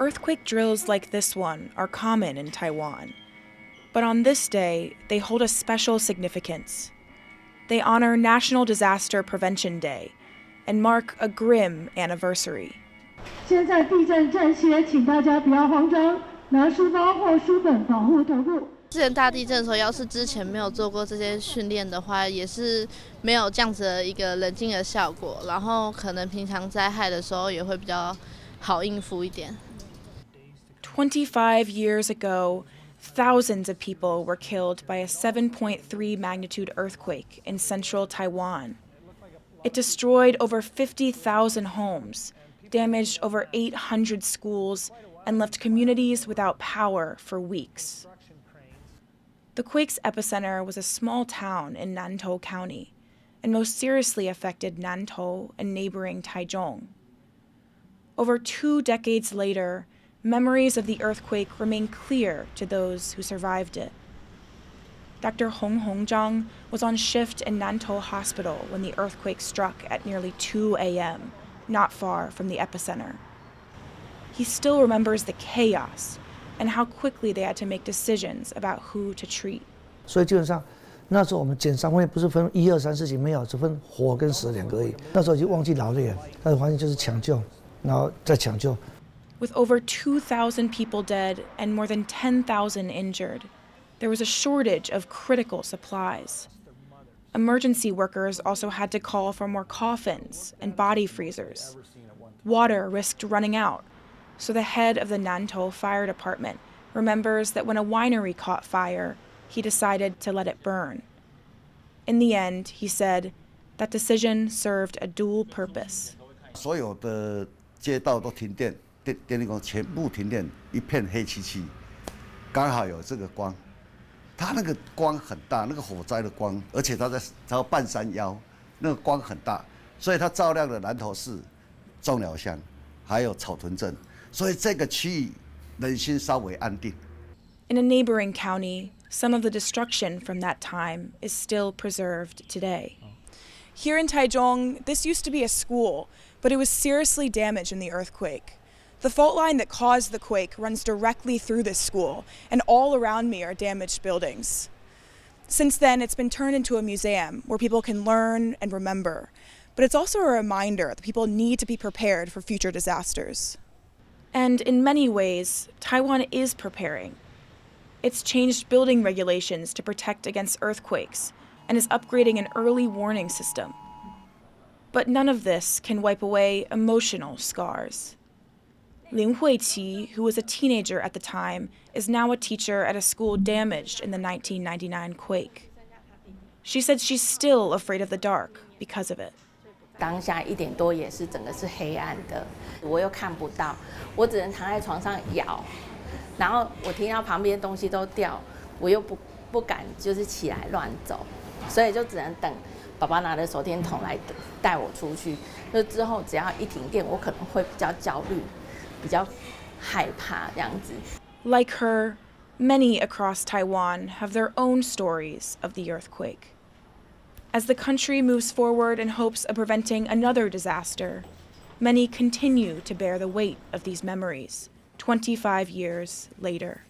Earthquake drills like this one are common in Taiwan. But on this day, they hold a special significance. They honor National Disaster Prevention Day and mark a grim anniversary. 现在地震这些，请大家不要慌张，拿书包或书本保护头部。之前大地震的时候，要是之前没有做过这些训练的话，也是没有这样子的一个冷静的效果。然后可能平常灾害的时候也会比较好应付一点。25 years ago, thousands of people were killed by a 7.3 magnitude earthquake in central Taiwan. It destroyed over 50,000 homes, damaged over 800 schools, and left communities without power for weeks. The quake's epicenter was a small town in Nantou County, and most seriously affected Nantou and neighboring Taichung. Over 2 decades later, memories of the earthquake remain clear to those who survived it. Dr. Hong Hongzhang was on shift in Nantou Hospital when the earthquake struck at nearly 2 a.m., not far from the epicenter. He still remembers the chaos and how quickly they had to make decisions about who to treat. 所以基本上，那时候我们检伤会不是分1、2、3事情，没有，只分活跟死2个而已。那时候已经忘记劳累了，那环境就是抢救，然后再抢救。With over 2,000 people dead and more than 10,000 injured, there was a shortage of critical supplies. Emergency workers also had to call for more coffins and body freezers. Water risked running out, so the head of the Nantou Fire Department remembers that when a winery caught fire, he decided to let it burn. In the end, he said, that decision served a dual purpose. 所有的街道都停电，电力公司全部停电，一片黑漆漆，刚好有这个光。它那个光很大，那个火灾的光，而且它在半山腰，那个光很大，所以它照亮了南投市、中寮乡，还有草屯镇，所以这个区域人心稍微安定。In a neighboring county, some of the destruction from that time is still preserved today. Here in Taichung, this used to be a school, but it was seriously damaged in the earthquake. The fault line that caused the quake runs directly through this school, and all around me are damaged buildings. Since then, it's been turned into a museum where people can learn and remember, but it's also a reminder that people need to be prepared for future disasters. And in many ways, Taiwan is preparing. It's changed building regulations to protect against earthquakes and is upgrading an early warning system. But none of this can wipe away emotional scars. Lin Huiqi, who was a teenager at the time, is now a teacher at a school damaged in the 1999 quake. She said she's still afraid of the dark because of it. 当下1点多也是整个是黑暗的，我又看不到，我只能躺在床上摇，然后我听到旁边东西都掉，我又不敢就是起来乱走，所以就只能等爸爸拿着手电筒来带我出去。就之后只要一停电，我可能会比较焦虑。比较害怕这样子。Like her, many across Taiwan have their own stories of the earthquake. As the country moves forward in hopes of preventing another disaster, many continue to bear the weight of these memories 25 years later.